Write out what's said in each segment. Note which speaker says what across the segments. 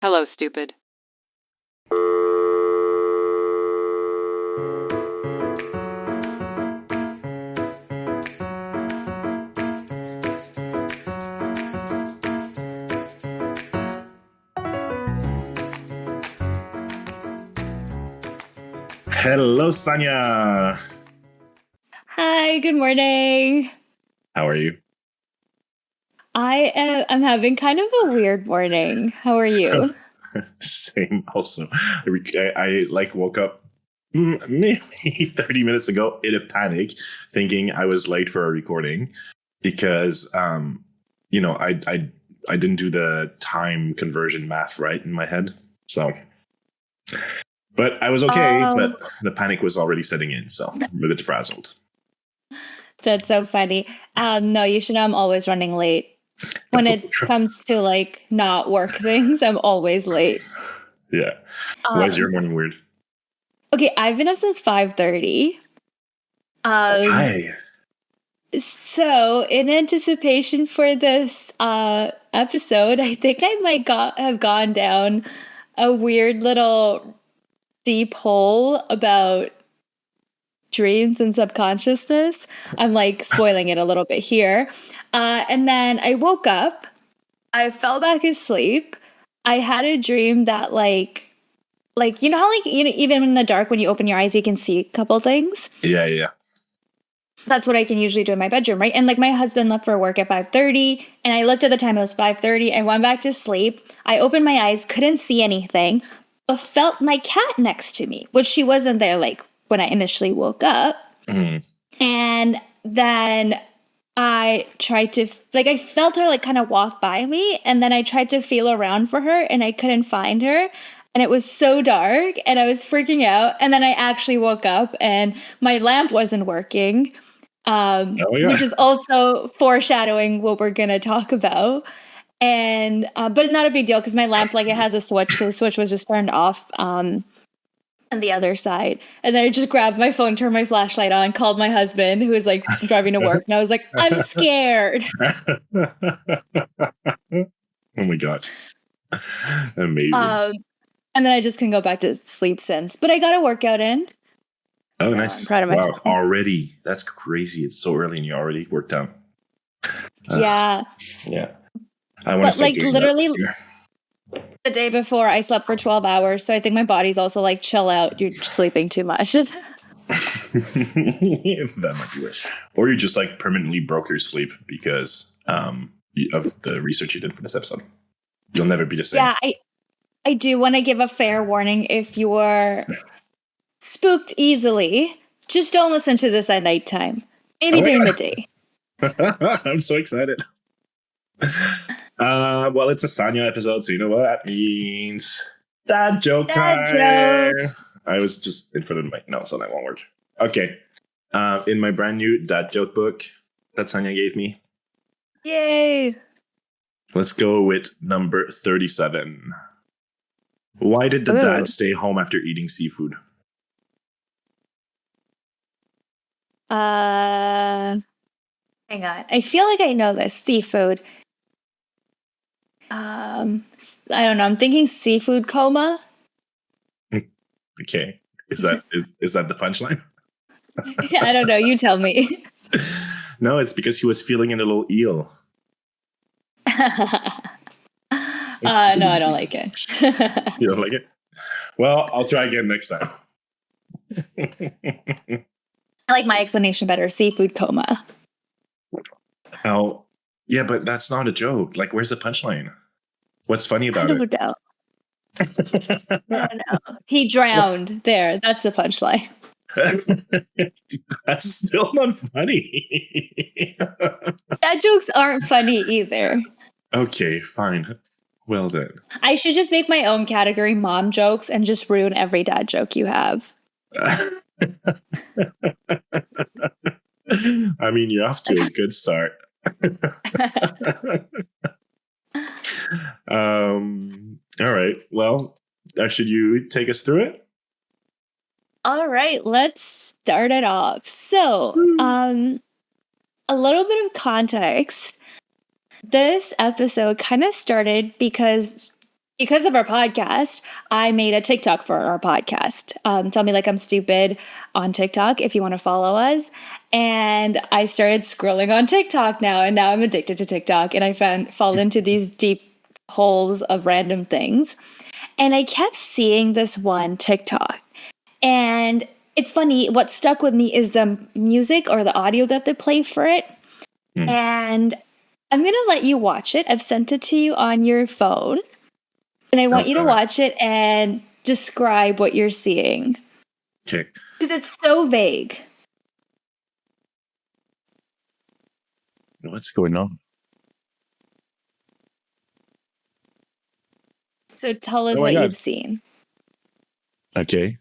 Speaker 1: Hello, stupid.
Speaker 2: Hello, Saniya.
Speaker 3: Hi, good morning.
Speaker 2: How are you?
Speaker 3: I'm having kind of a weird morning. How are you?
Speaker 2: Same. Also, I woke up maybe 30 minutes ago in a panic, thinking I was late for a recording because I didn't do the time conversion math right in my head. So, but I was okay. But the panic was already setting in, so I'm a bit frazzled.
Speaker 3: That's so funny. No, you should know I'm always running late. When it comes to like not work things, I'm always late.
Speaker 2: Yeah. Why is your morning weird?
Speaker 3: Okay, I've been up since 5:30.
Speaker 2: Hi.
Speaker 3: So, in anticipation for this episode, I think I might have gone down a weird little deep hole about dreams and subconsciousness. I'm like spoiling it a little bit here. And then I woke up, I fell back asleep. I had a dream that like you know how even in the dark when you open your eyes you can see a couple things?
Speaker 2: Yeah.
Speaker 3: That's what I can usually do in my bedroom, right? And like my husband left for work at 5:30 and I looked at the time, it was 5:30. I went back to sleep. I opened my eyes, couldn't see anything, but felt my cat next to me, which she wasn't there like when I initially woke up. Mm-hmm. And then I tried to, I felt her like kind of walk by me. And then I tried to feel around for her and I couldn't find her. And it was so dark and I was freaking out. And then I actually woke up and my lamp wasn't working, which is also foreshadowing what we're going to talk about. And, but not a big deal because my lamp, it has a switch. So the switch was just turned off. On the other side. And then I just grabbed my phone, turned my flashlight on, called my husband who was like driving to work. And I was like, I'm scared.
Speaker 2: Oh my God. Amazing.
Speaker 3: And then I just couldn't go back to sleep since. But I got a workout in.
Speaker 2: Oh, so nice. I'm proud of myself. Wow, already. That's crazy. It's so early and you already worked out.
Speaker 3: Yeah.
Speaker 2: Yeah. I want to like
Speaker 3: literally the day before I slept for 12 hours. So I think my body's also like, chill out. You're sleeping too much. That
Speaker 2: might be it. Or you just like permanently broke your sleep because of the research you did for this episode. You'll never be the same.
Speaker 3: Yeah, I do want to give a fair warning. If you're spooked easily, just don't listen to this at nighttime. Maybe during the day.
Speaker 2: I'm so excited. Well, it's a Saniya episode, so you know what that means. Dad joke time. Joke. I was just in front of the mic. No, so that won't work. Okay. In my brand new dad joke book that Saniya gave me.
Speaker 3: Yay.
Speaker 2: Let's go with number 37. Why did the dad stay home after eating seafood?
Speaker 3: Hang on. I feel like I know this. Seafood. I don't know. I'm thinking seafood coma.
Speaker 2: Okay. Is that the punchline?
Speaker 3: I don't know. You tell me.
Speaker 2: No, it's because he was feeling a little eel.
Speaker 3: No, I don't like it.
Speaker 2: You don't like it? Well, I'll try again next time.
Speaker 3: I like my explanation better. Seafood coma.
Speaker 2: How? Yeah, but that's not a joke. Like, where's the punchline? What's funny about it?
Speaker 3: I don't know. He drowned. There. That's the punchline.
Speaker 2: That's still not funny.
Speaker 3: Dad jokes aren't funny either.
Speaker 2: Okay, fine. Well then.
Speaker 3: I should just make my own category, mom jokes, and just ruin every dad joke you have.
Speaker 2: I mean, you're off to a good start. All right. Well, should you take us through it?
Speaker 3: All right, let's start it off. So, a little bit of context. This episode kind of started because because of our podcast, I made a TikTok for our podcast. Tell Me Like I'm Stupid on TikTok if you want to follow us. And I started scrolling on TikTok now, and now I'm addicted to TikTok. And I fall into these deep holes of random things. And I kept seeing this one TikTok. And it's funny, what stuck with me is the music or the audio that they play for it. And I'm going to let you watch it. I've sent it to you on your phone. And I want you to watch it and describe what you're seeing.
Speaker 2: Okay.
Speaker 3: Because it's so vague.
Speaker 2: What's going on?
Speaker 3: So tell us what you've seen.
Speaker 2: Okay.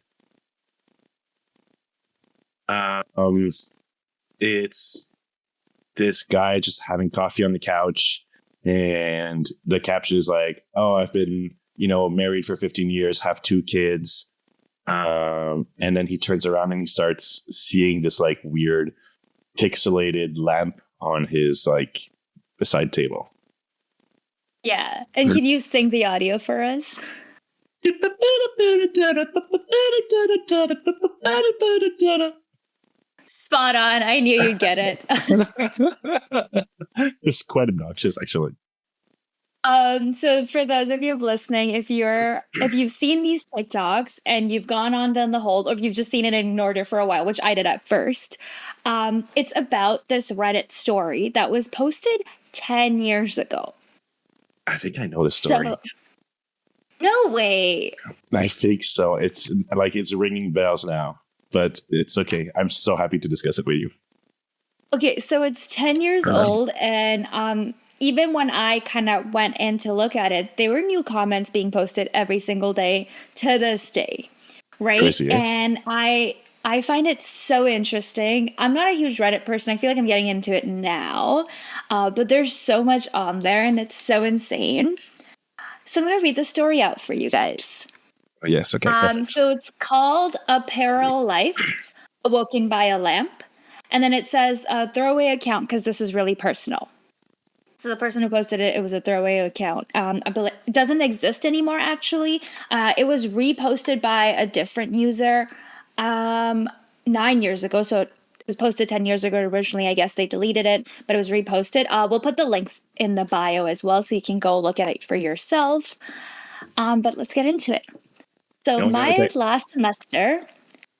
Speaker 2: It's this guy just having coffee on the couch, and the caption is like, "Oh, I've been, married for 15 years, have 2 kids." And then he turns around and he starts seeing this like weird pixelated lamp on his like beside table.
Speaker 3: Yeah. And can you sing the audio for us? Spot on. I knew you'd get it.
Speaker 2: It's quite obnoxious, actually.
Speaker 3: So for those of you listening, if you've seen these TikToks and you've gone on down the hole, or if you've just seen it and ignored it for a while, which I did at first, it's about this Reddit story that was posted 10 years ago.
Speaker 2: I think I know the story.
Speaker 3: So, no way.
Speaker 2: I think so. It's ringing bells now, but it's okay. I'm so happy to discuss it with you.
Speaker 3: Okay, so it's 10 years old, and even when I kind of went in to look at it, there were new comments being posted every single day to this day, right?
Speaker 2: Crazy, eh?
Speaker 3: And I find it so interesting. I'm not a huge Reddit person. I feel like I'm getting into it now, but there's so much on there, and it's so insane. So I'm going to read the story out for you guys.
Speaker 2: Oh, yes, okay.
Speaker 3: So it's called A Parallel Life, Awoken by a Lamp. And then it says a throwaway account because this is really personal. So the person who posted it, it was a throwaway account. It doesn't exist anymore, actually. It was reposted by a different user 9 years ago. So it was posted 10 years ago originally. I guess they deleted it, but it was reposted. We'll put the links in the bio as well so you can go look at it for yourself. But let's get into it. So my last semester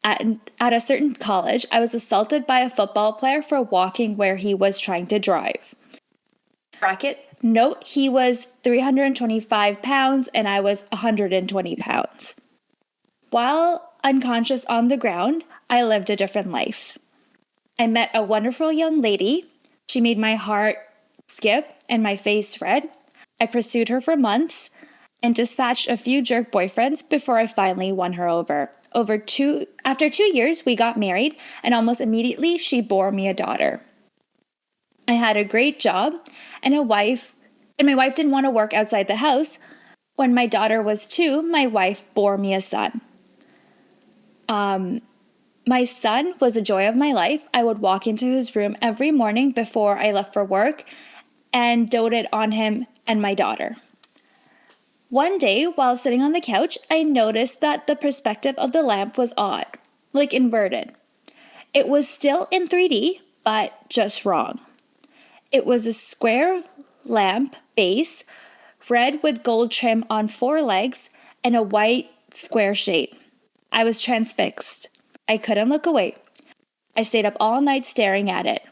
Speaker 3: at a certain college, I was assaulted by a football player for walking where he was trying to drive. Bracket, note he was 325 pounds and I was 120 pounds. While unconscious on the ground, I lived a different life. I met a wonderful young lady. She made my heart skip and my face red. I pursued her for months and dispatched a few jerk boyfriends before I finally won her over. After 2 years, we got married, and almost immediately she bore me a daughter. I had a great job and a wife, and my wife didn't want to work outside the house. When my daughter was 2, my wife bore me a son. My son was a joy of my life. I would walk into his room every morning before I left for work and doted on him and my daughter. One day, while sitting on the couch, I noticed that the perspective of the lamp was odd, like inverted. It was still in 3D, but just wrong. It was a square lamp base, red with gold trim on 4 legs, and a white square shade. I was transfixed. I couldn't look away. I stayed up all night staring at it.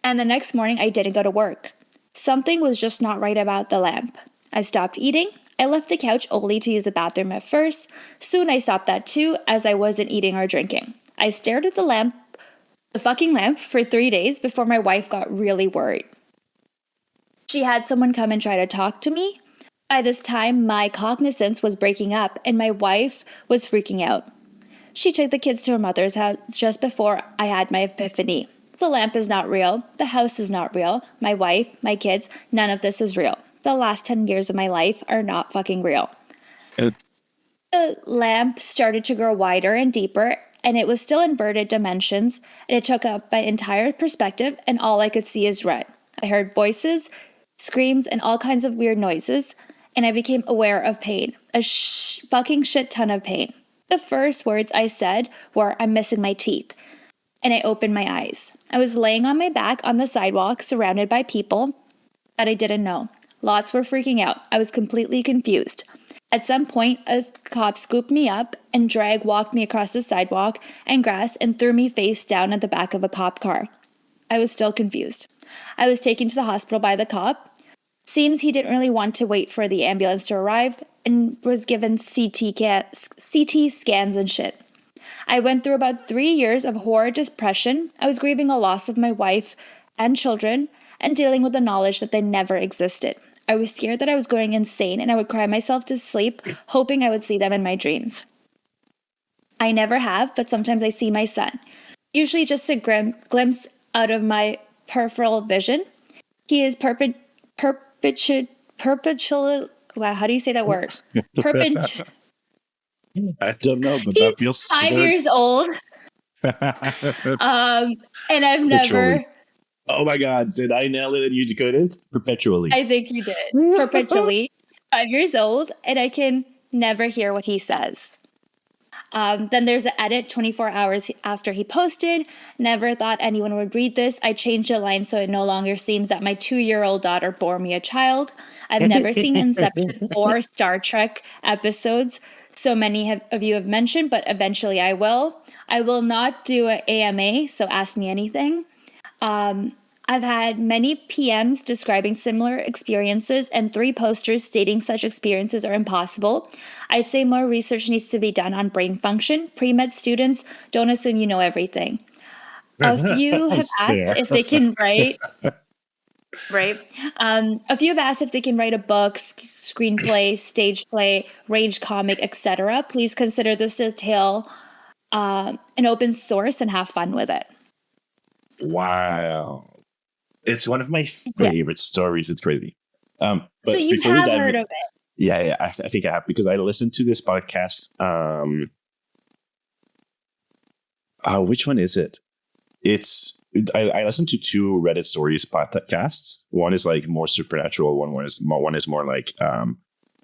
Speaker 3: And the next morning, I didn't go to work. Something was just not right about the lamp. I stopped eating. I left the couch only to use the bathroom at first. Soon I stopped that too, as I wasn't eating or drinking. I stared at the fucking lamp, for 3 days before my wife got really worried. She had someone come and try to talk to me. By this time, my cognizance was breaking up and my wife was freaking out. She took the kids to her mother's house just before I had my epiphany. The lamp is not real. The house is not real. My wife, my kids, none of this is real. The last 10 years of my life are not fucking real. The lamp started to grow wider and deeper, and it was still inverted dimensions, and it took up my entire perspective, and all I could see is red. I heard voices, screams, and all kinds of weird noises, and I became aware of pain. Fucking shit ton of pain. The first words I said were, "I'm missing my teeth." And I opened my eyes. I was laying on my back on the sidewalk, surrounded by people that I didn't know. Lots were freaking out. I was completely confused. At some point, a cop scooped me up and walked me across the sidewalk and grass and threw me face down at the back of a cop car. I was still confused. I was taken to the hospital by the cop. Seems he didn't really want to wait for the ambulance to arrive and was given CT scans and shit. I went through about 3 years of horror depression. I was grieving a loss of my wife and children and dealing with the knowledge that they never existed. I was scared that I was going insane and I would cry myself to sleep, hoping I would see them in my dreams. I never have, but sometimes I see my son. Usually just a glimpse out of my peripheral vision. He is perpetual. Wow, how do you say that word?
Speaker 2: I don't know, but
Speaker 3: He's
Speaker 2: that feels
Speaker 3: 5 years old. And I've never.
Speaker 2: Oh my God, did I nail it and you couldn't? Perpetually.
Speaker 3: I think you did. Perpetually. 5 years old, and I can never hear what he says. Then there's an edit 24 hours after he posted. Never thought anyone would read this. I changed the line so it no longer seems that my 2-year-old daughter bore me a child. I've never seen Inception or Star Trek episodes. So many of you have mentioned, but eventually I will. I will not do an AMA, so ask me anything. I've had many PMs describing similar experiences and 3 posters stating such experiences are impossible. I'd say more research needs to be done on brain function. Pre-med students, don't assume you know everything. A few have asked if they can write. Right. A few have asked if they can write a book, screenplay, stage play, range comic, etc. Please consider this a tale an open source and have fun with it.
Speaker 2: Wow. It's one of my favorite stories. It's crazy.
Speaker 3: But so you have heard of it?
Speaker 2: Yeah, I think I have because I listened to this podcast. Which one is it? I listened to 2 Reddit stories podcasts. One is like more supernatural. One is more like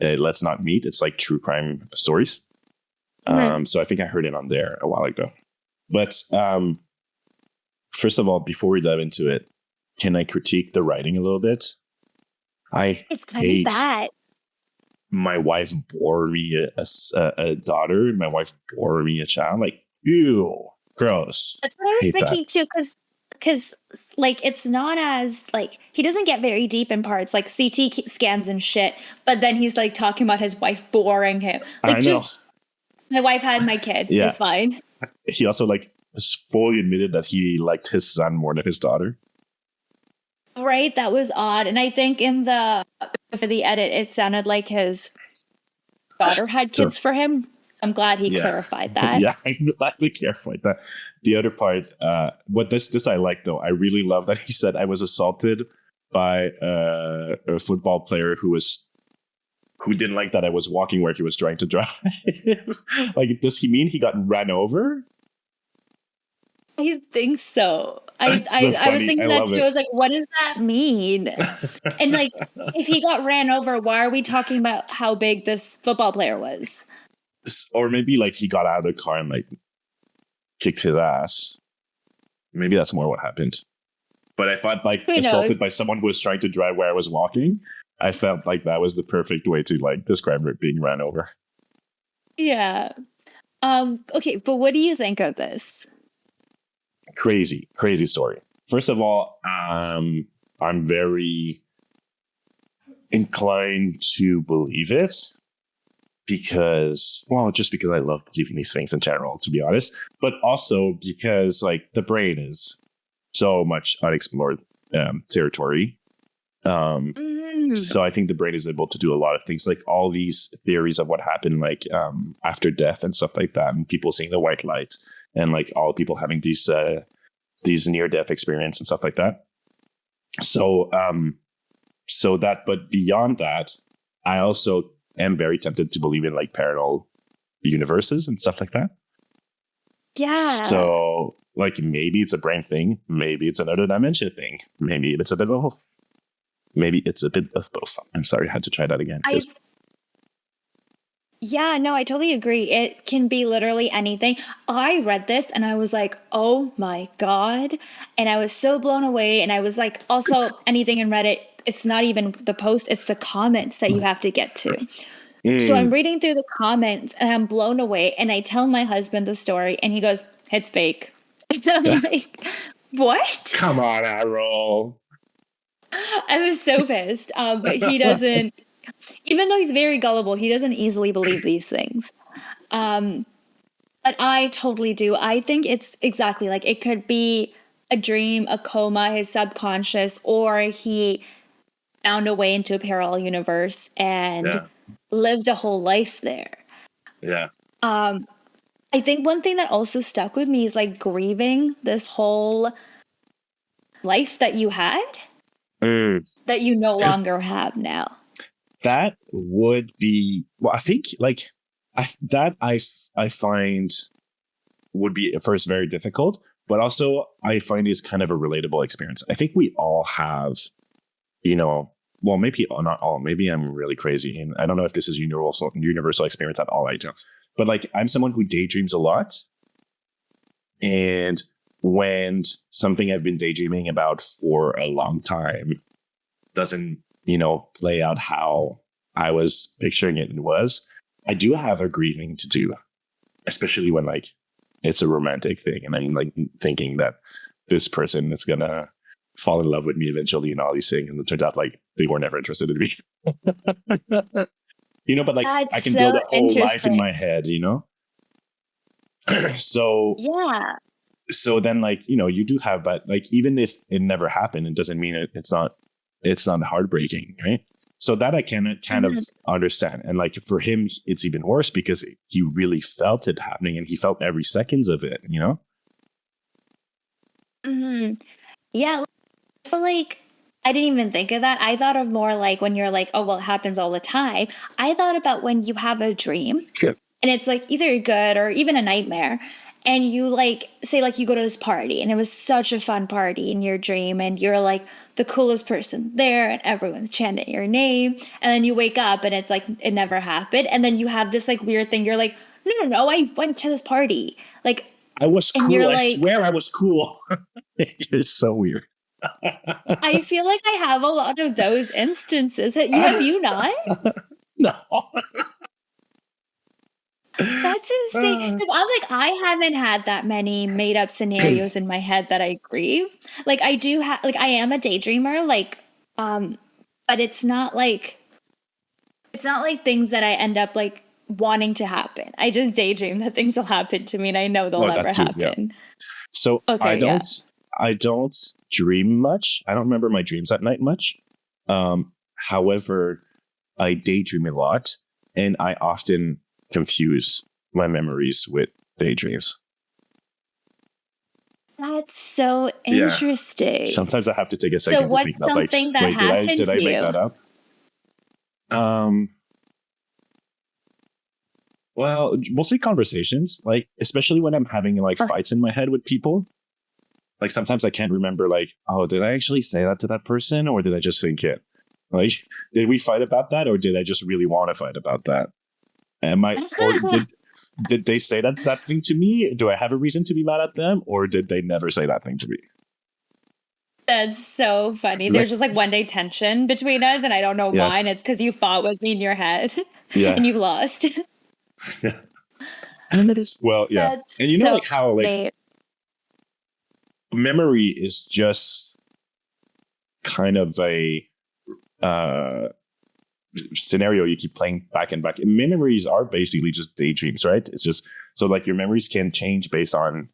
Speaker 2: Let's Not Meet. It's like true crime stories. So I think I heard it on there a while ago. But first of all, before we dive into it, can I critique the writing a little bit?
Speaker 3: It's kind of bad.
Speaker 2: My wife bore me a daughter. My wife bore me a child. Like, ew, gross.
Speaker 3: That's what I was thinking too, because like it's not as like he doesn't get very deep in parts like CT scans and shit. But then he's like talking about his wife boring him. Like,
Speaker 2: I know.
Speaker 3: My wife had my kid. Yeah. It's fine.
Speaker 2: He also like fully admitted that he liked his son more than his daughter.
Speaker 3: Right, that was odd, and I think for the edit, it sounded like his daughter had kids for him. I'm glad he clarified that.
Speaker 2: Yeah, I'm glad we clarified that. The other part, what this I like though, I really love that he said I was assaulted by a football player who didn't like that I was walking where he was trying to drive. Like, does he mean he got ran over?
Speaker 3: I think so. I was thinking that too. I was like, what does that mean? And like, if he got ran over, why are we talking about how big this football player was?
Speaker 2: Or maybe like he got out of the car and like kicked his ass. Maybe that's more what happened. But I thought like assaulted by someone who was trying to drive where I was walking. I felt like that was the perfect way to like describe it being ran over.
Speaker 3: Yeah. Okay, but what do you think of this?
Speaker 2: Crazy story. First of all, I'm very inclined to believe it because I love believing these things in general, to be honest, but also because like the brain is so much unexplored territory. So I think the brain is able to do a lot of things, like all these theories of what happened, like after death and stuff like that, and people seeing the white light, and like all people having these near-death experience and stuff like that. So that, but beyond that, I also am very tempted to believe in like parallel universes and stuff like that.
Speaker 3: Yeah.
Speaker 2: So like maybe it's a brain thing, maybe it's another dimension thing, maybe it's a bit of both. maybe it's a bit of both. I'm sorry, I had to try that again.
Speaker 3: Yeah, no, I totally agree. It can be literally anything. I read this and I was like, oh my God. And I was so blown away. And I was like, also, anything in Reddit, it's not even the post, it's the comments that you have to get to. So I'm reading through the comments and I'm blown away. And I tell my husband the story and he goes, it's fake. And I'm like, what?
Speaker 2: Come on, Errol.
Speaker 3: I was so pissed. But he doesn't, even though he's very gullible, he doesn't easily believe these things. But I totally do. I think it's exactly like it could be a dream, a coma, his subconscious, or he found a way into a parallel universe and lived a whole life there.
Speaker 2: Yeah.
Speaker 3: I think one thing that also stuck with me is like grieving this whole life that you had that you no longer have now.
Speaker 2: That would be, well, I think like I find would be at first very difficult, but also I find is kind of a relatable experience. I think we all have, well, maybe not all, maybe I'm really crazy. And I don't know if this is universal experience at all right now, but like I'm someone who daydreams a lot. And when something I've been daydreaming about for a long time doesn't, play out how I was picturing it was, I do have a grieving to do, especially when like it's a romantic thing. And I'm like thinking that this person is going to fall in love with me eventually and all these things. And it turns out like they were never interested in me, but like
Speaker 3: That's
Speaker 2: I can
Speaker 3: so
Speaker 2: build a whole life in
Speaker 3: interesting.
Speaker 2: my head, So
Speaker 3: Yeah.
Speaker 2: so then like you do have, but like even if it never happened, it doesn't mean it's not heartbreaking, right? So that I can kind of understand. And like for him it's even worse because he really felt it happening and he felt every seconds of it.
Speaker 3: Yeah. I feel like I didn't even think of that. I thought of more like when you're like, oh, well, it happens all the time. I thought about when you have a dream and it's like either good or even a nightmare. And you like say like you go to this party and it was such a fun party in your dream and you're like the coolest person there and everyone's chanting your name. And then you wake up and it's like it never happened. And then you have this like weird thing. You're like, no, I went to this party. Like,
Speaker 2: I was
Speaker 3: and
Speaker 2: cool.
Speaker 3: you're
Speaker 2: I
Speaker 3: like,
Speaker 2: swear I was cool. It's so weird.
Speaker 3: I feel like I have a lot of those instances. Have you not?
Speaker 2: No.
Speaker 3: That's insane. Because I'm like, I haven't had that many made up scenarios in my head that I grieve. Like I do have, like I am a daydreamer. Like, but it's not like things that I end up like wanting to happen. I just daydream that things will happen to me, and I know they'll
Speaker 2: Oh,
Speaker 3: never
Speaker 2: that too. Yeah.
Speaker 3: happen.
Speaker 2: So
Speaker 3: Okay, yeah.
Speaker 2: I don't dream much. I don't remember my dreams at night much. However, I daydream a lot, and I often confuse my memories with daydreams.
Speaker 3: That's so interesting.
Speaker 2: Sometimes I have to take a second
Speaker 3: So
Speaker 2: to
Speaker 3: what's
Speaker 2: think that, like,
Speaker 3: something that
Speaker 2: wait,
Speaker 3: happened
Speaker 2: did I
Speaker 3: to
Speaker 2: make
Speaker 3: you?
Speaker 2: that up? Well, mostly conversations, like especially when I'm having like fights in my head with people. Like sometimes I can't remember, like, oh, did I actually say that to that person, or did I just think it? Like, did we fight about that, or did I just really want to fight about that? Did they say that thing to me? Do I have a reason to be mad at them, or did they never say that thing to me?
Speaker 3: That's so funny. There's just like one day tension between us, and I don't know why.
Speaker 2: Yes.
Speaker 3: And it's because you fought with me in your head,
Speaker 2: Yeah.
Speaker 3: and you've lost.
Speaker 2: Yeah. And it is well, yeah.
Speaker 3: That's
Speaker 2: and
Speaker 3: so
Speaker 2: like how like
Speaker 3: funny.
Speaker 2: memory is just kind of a scenario you keep playing back and back. And memories are basically just daydreams, right? It's just so like your memories can change based on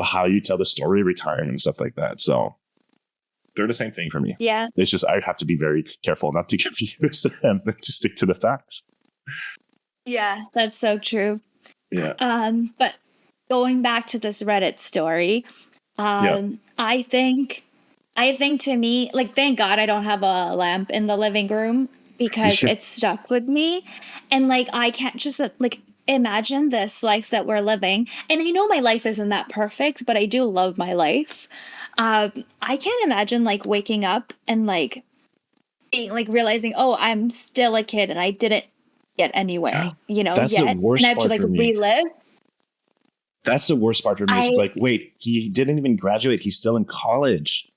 Speaker 2: how you tell the story every time and stuff like that. So they're the same thing for me.
Speaker 3: Yeah.
Speaker 2: It's just I have to be very careful not to confuse and to stick to the facts.
Speaker 3: Yeah, that's so true.
Speaker 2: Yeah.
Speaker 3: But going back to this Reddit story, I think to me, like, thank God I don't have a lamp in the living room because it's stuck with me. And like, I can't just like imagine this life that we're living. And I know my life isn't that perfect, but I do love my life. I can't imagine like waking up and like being like realizing, oh, I'm still a kid and I didn't get anywhere,
Speaker 2: That's the
Speaker 3: yet. And I
Speaker 2: worst
Speaker 3: have to
Speaker 2: part
Speaker 3: like
Speaker 2: for me.
Speaker 3: relive.
Speaker 2: That's the worst part for me. It's
Speaker 3: I
Speaker 2: like, wait, he didn't even graduate. He's still in college.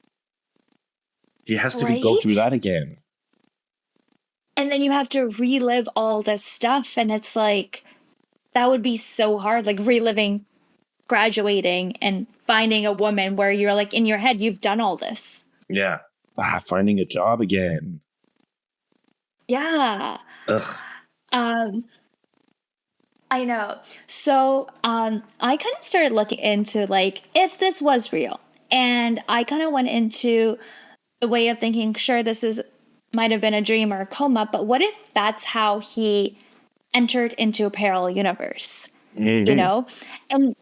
Speaker 2: He has to go through
Speaker 3: right?
Speaker 2: that again.
Speaker 3: And then you have to relive all this stuff. And it's like, that would be so hard, like reliving graduating and finding a woman where you're like in your head, you've done all this.
Speaker 2: Yeah. Finding a job again.
Speaker 3: Yeah.
Speaker 2: Ugh.
Speaker 3: Um, I know. So I kind of started looking into like if this was real. And I kind of went into the way of thinking, sure, this is might have been a dream or a coma, but what if that's how he entered into a parallel universe? You
Speaker 2: Mm-hmm.
Speaker 3: know? And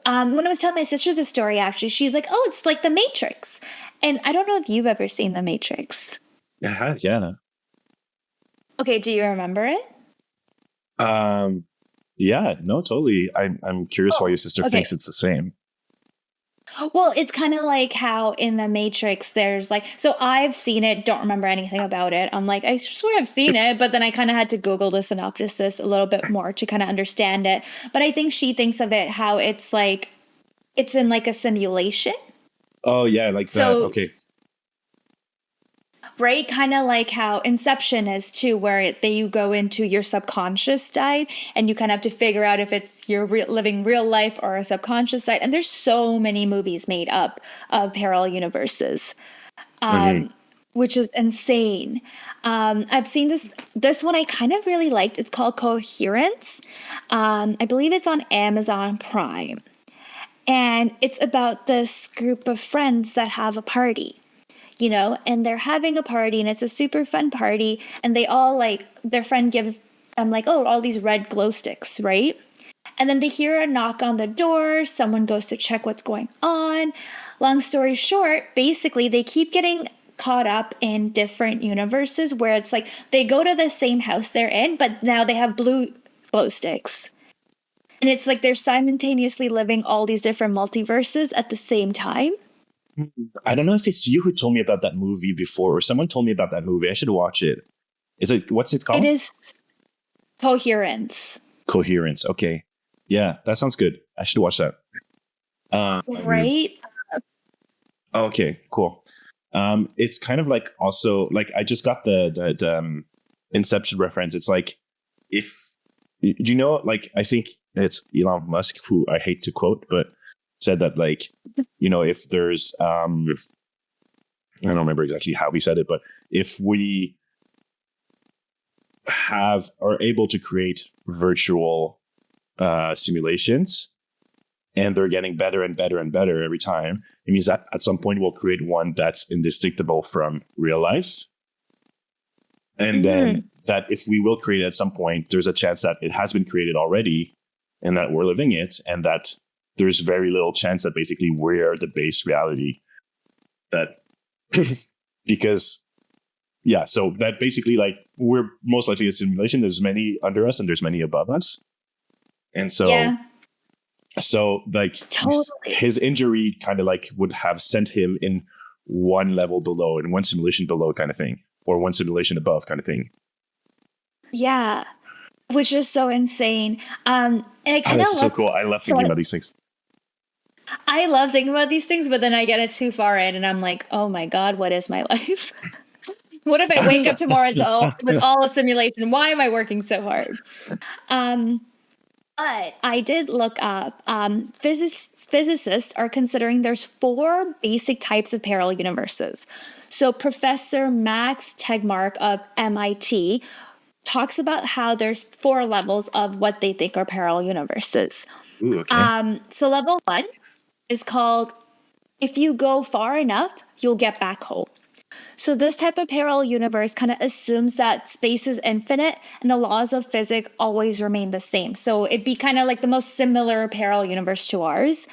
Speaker 3: when I was telling my sister the story, actually, she's like, "Oh, it's like The Matrix," and I don't know if you've ever seen The Matrix.
Speaker 2: Yeah.
Speaker 3: Okay, do you remember it?
Speaker 2: Um. Yeah. No. Totally. I'm curious why
Speaker 3: Oh,
Speaker 2: your sister
Speaker 3: okay.
Speaker 2: thinks it's the same.
Speaker 3: Well, it's kind of like how in The Matrix, there's like, so I've seen it, don't remember anything about it. I'm like, I swear I've seen it, but then I kind of had to Google the synopsis a little bit more to kind of understand it. But I think she thinks of it how it's like it's in like a simulation.
Speaker 2: Oh yeah, like that.
Speaker 3: So
Speaker 2: Okay.
Speaker 3: right, kind of like how Inception is too, where you go into your subconscious side and you kind of have to figure out if it's you're living real life or a subconscious side. And there's so many movies made up of parallel universes,
Speaker 2: Mm-hmm.
Speaker 3: which is insane. I've seen this one I kind of really liked. It's called Coherence. I believe it's on Amazon Prime, and it's about this group of friends that have a party, and they're having a party and it's a super fun party. And they all like, their friend gives them like, oh, all these red glow sticks, right? And then they hear a knock on the door. Someone goes to check what's going on. Long story short, basically, they keep getting caught up in different universes where it's like they go to the same house they're in, but now they have blue glow sticks. And it's like they're simultaneously living all these different multiverses at the same time.
Speaker 2: I don't know if it's you who told me about that movie before, or someone told me about that movie. I should watch it. What's it
Speaker 3: It
Speaker 2: called?
Speaker 3: is Coherence.
Speaker 2: Coherence. Okay. Yeah, that sounds good. I should watch that.
Speaker 3: Right?
Speaker 2: Okay, cool. It's kind of like also like I just got the Inception reference. It's like if do you know like I think it's Elon Musk who I hate to quote, but said that like if there's I don't remember exactly how he said it, but if we are able to create virtual simulations and they're getting better and better and better every time, it means that at some point we'll create one that's indistinguishable from real life. And then that if we will create it at some point, there's a chance that it has been created already and that we're living it, and that there's very little chance that basically we're the base reality. That because yeah, so that basically like we're most likely a simulation. There's many under us and there's many above us. And so
Speaker 3: Yeah,
Speaker 2: like
Speaker 3: totally.
Speaker 2: his injury kind of like would have sent him in one level below and one simulation below kind of thing, or one simulation above kind of thing.
Speaker 3: Yeah, which is so insane. And I kind of
Speaker 2: That's so
Speaker 3: love.
Speaker 2: cool. I love
Speaker 3: So
Speaker 2: thinking about these things.
Speaker 3: I love thinking about these things, but then I get it too far in, and I'm like, oh my god, what is my life? What if I wake up tomorrow with all a simulation? Why am I working so hard? But I did look up. Physicists are considering there's 4 basic types of parallel universes. So Professor Max Tegmark of MIT talks about how there's 4 levels of what they think are parallel universes.
Speaker 2: Ooh, okay.
Speaker 3: So level 1 is called if you go far enough, you'll get back home. So this type of parallel universe kind of assumes that space is infinite and the laws of physics always remain the same. So it'd be kind of like the most similar parallel universe to ours.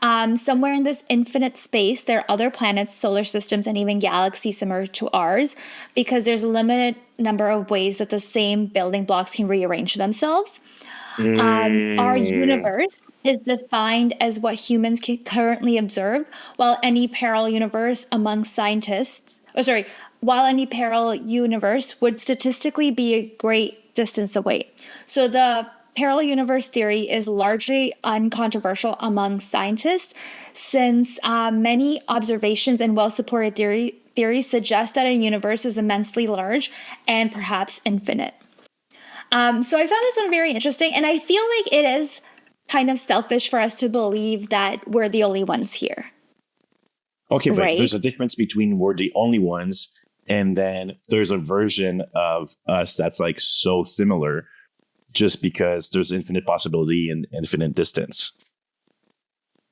Speaker 3: Somewhere in this infinite space, there are other planets, solar systems, and even galaxies similar to ours, because there's a limited number of ways that the same building blocks can rearrange themselves. Our
Speaker 2: Mm,
Speaker 3: universe is defined as what humans can currently observe, while any parallel universe among scientists, while any parallel universe would statistically be a great distance away. So the parallel universe theory is largely uncontroversial among scientists, since many observations and well-supported theories suggest that a universe is immensely large and perhaps infinite. So I found this one very interesting, and I feel like it is kind of selfish for us to believe that we're the only ones here,
Speaker 2: okay, but
Speaker 3: right?
Speaker 2: there's a difference between we're the only ones and then there's a version of us that's like so similar just because there's infinite possibility and infinite distance.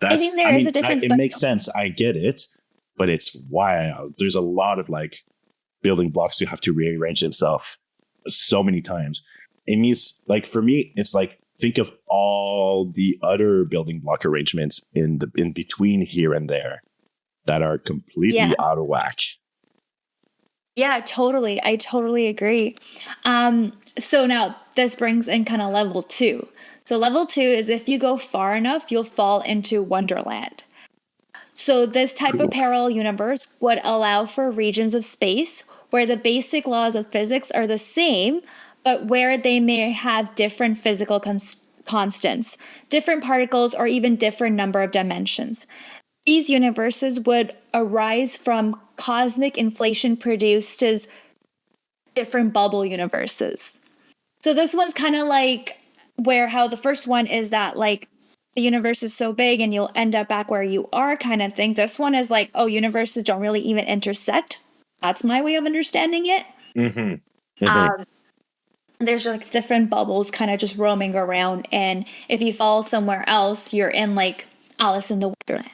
Speaker 3: I think there
Speaker 2: I
Speaker 3: is
Speaker 2: mean,
Speaker 3: a difference,
Speaker 2: it
Speaker 3: but
Speaker 2: makes sense. I get it, but it's wild. There's a lot of like building blocks you have to rearrange itself so many times. It means like for me, it's like think of all the other building block arrangements in between here and there that are
Speaker 3: yeah,
Speaker 2: completely out of whack.
Speaker 3: yeah, totally. I totally agree. So now this brings in kind of level two. So level two is if you go far enough, you'll fall into Wonderland. So this type of
Speaker 2: Oof.
Speaker 3: parallel universe would allow for regions of space where the basic laws of physics are the same, but where they may have different physical constants, different particles, or even different number of dimensions. These universes would arise from cosmic inflation produced as different bubble universes. So this one's kind of like where how the first one is that like the universe is so big and you'll end up back where you are kind of thing. This one is like, oh, universes don't really even intersect. That's my way of understanding it.
Speaker 2: Mm-hmm. Mm-hmm.
Speaker 3: Um, there's like different bubbles kind of just roaming around, and if you fall somewhere else, you're in like Alice in the Wonderland.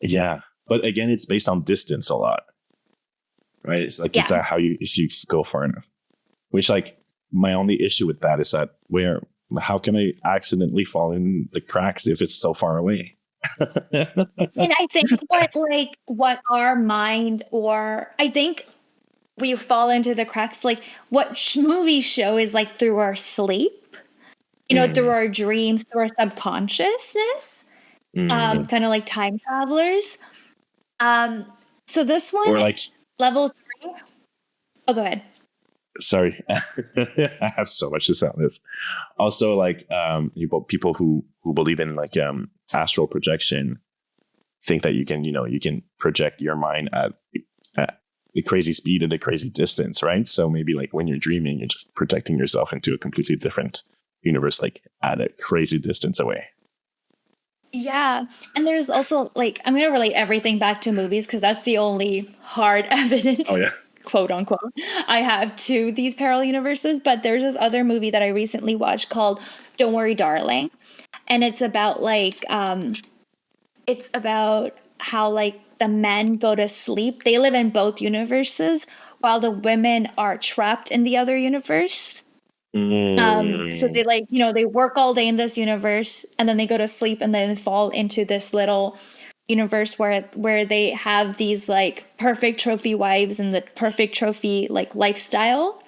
Speaker 2: Yeah, but again, it's based on distance a lot, right? It's like it's
Speaker 3: Yeah.
Speaker 2: how you if you go far enough. Which like my only issue with that is that where how can I accidentally fall in the cracks if it's so far away?
Speaker 3: And I think what our mind, or I think we fall into the cracks like what movies show is like through our sleep, through
Speaker 2: Mm,
Speaker 3: our dreams, through our subconsciousness,
Speaker 2: mm.
Speaker 3: kind of like time travelers. Um, so this one,
Speaker 2: Or like,
Speaker 3: level three. Oh, go ahead.
Speaker 2: sorry, I have so much to say on this. Also, like, people who believe in like astral projection think that you can project your mind at a crazy speed and a crazy distance, right? So maybe like when you're dreaming, you're just projecting yourself into a completely different universe, like at a crazy distance away.
Speaker 3: Yeah. And there's also like, I'm going to relate everything back to movies because that's the only hard
Speaker 2: Oh
Speaker 3: evidence,
Speaker 2: yeah.
Speaker 3: quote unquote, I have to these parallel universes. But there's this other movie that I recently watched called Don't Worry, Darling. And it's about how like the men go to sleep. They live in both universes while the women are trapped in the other universe. So
Speaker 2: Mm.
Speaker 3: they like, they work all day in this universe and then they go to sleep and then they fall into this little universe where they have these like perfect trophy wives and the perfect trophy like lifestyle.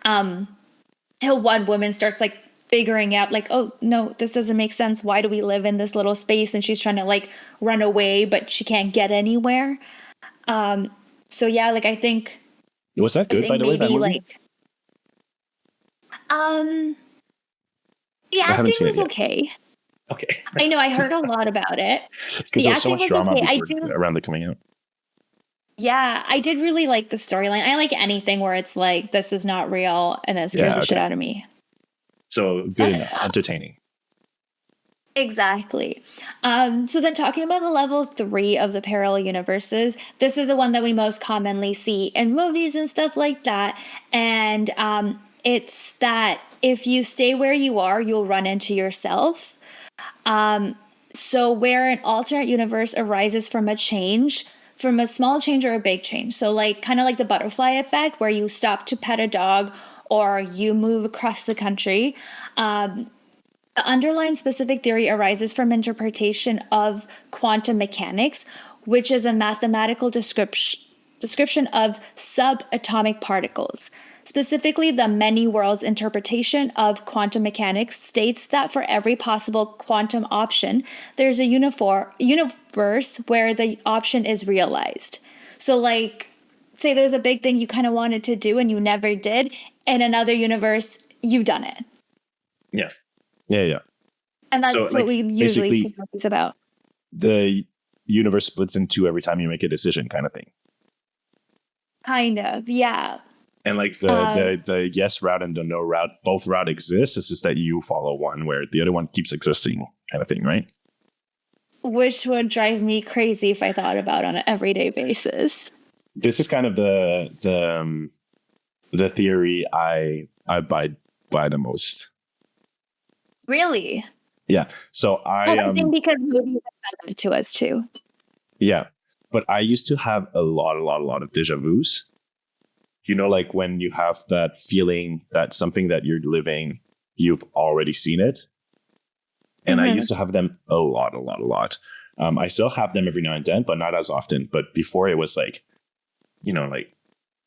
Speaker 3: Till one woman starts like figuring out like, oh no, this doesn't make sense. Why do we live in this little space? And she's trying to like run away, but she can't get anywhere. So yeah, like
Speaker 2: Was that
Speaker 3: I
Speaker 2: good, by
Speaker 3: think
Speaker 2: the way, that
Speaker 3: maybe
Speaker 2: movie?
Speaker 3: like um the
Speaker 2: I haven't
Speaker 3: acting
Speaker 2: seen it
Speaker 3: was
Speaker 2: yet.
Speaker 3: okay.
Speaker 2: Okay.
Speaker 3: I know I heard a lot about it.
Speaker 2: Because
Speaker 3: The
Speaker 2: there was so
Speaker 3: acting
Speaker 2: much
Speaker 3: was
Speaker 2: drama
Speaker 3: okay. I
Speaker 2: before
Speaker 3: do,
Speaker 2: around the coming out.
Speaker 3: yeah, I did really like the storyline. I like anything where it's like this is not real and it scares
Speaker 2: Yeah,
Speaker 3: the shit
Speaker 2: okay.
Speaker 3: out of me.
Speaker 2: So good enough. Entertaining.
Speaker 3: Exactly. So then talking about the level three of the parallel universes, this is the one that we most commonly see in movies and stuff like that. And it's that if you stay where you are, you'll run into yourself. So where an alternate universe arises from from a small change or a big change. So like kind of like the butterfly effect where you stop to pet a dog or you move across the country. The underlying specific theory arises from interpretation of quantum mechanics, which is a mathematical description of subatomic particles. Specifically, the many worlds interpretation of quantum mechanics states that for every possible quantum option, there's a universe where the option is realized. So, like, say there's a big thing you kind of wanted to do and you never did, in another universe, you've done it.
Speaker 2: Yeah.
Speaker 3: And that's
Speaker 2: So,
Speaker 3: what
Speaker 2: like,
Speaker 3: we usually see
Speaker 2: basically,
Speaker 3: movies about.
Speaker 2: the universe splits in two every time you make a decision, kind of thing.
Speaker 3: Kind of, yeah.
Speaker 2: And like the yes route and the no route, both route exists. It's just that you follow one where the other one keeps existing, kind of thing, right?
Speaker 3: Which would drive me crazy if I thought about on an everyday basis.
Speaker 2: This is kind of the theory I buy the most.
Speaker 3: Really?
Speaker 2: Yeah. So
Speaker 3: I think because movies have done that to us too.
Speaker 2: Yeah, but I used to have a lot of deja vus. You know, like when you have that feeling that something that you're living, you've already seen it. And I used to have them a lot. I still have them every now and then, but not as often. But before it was like, you know, like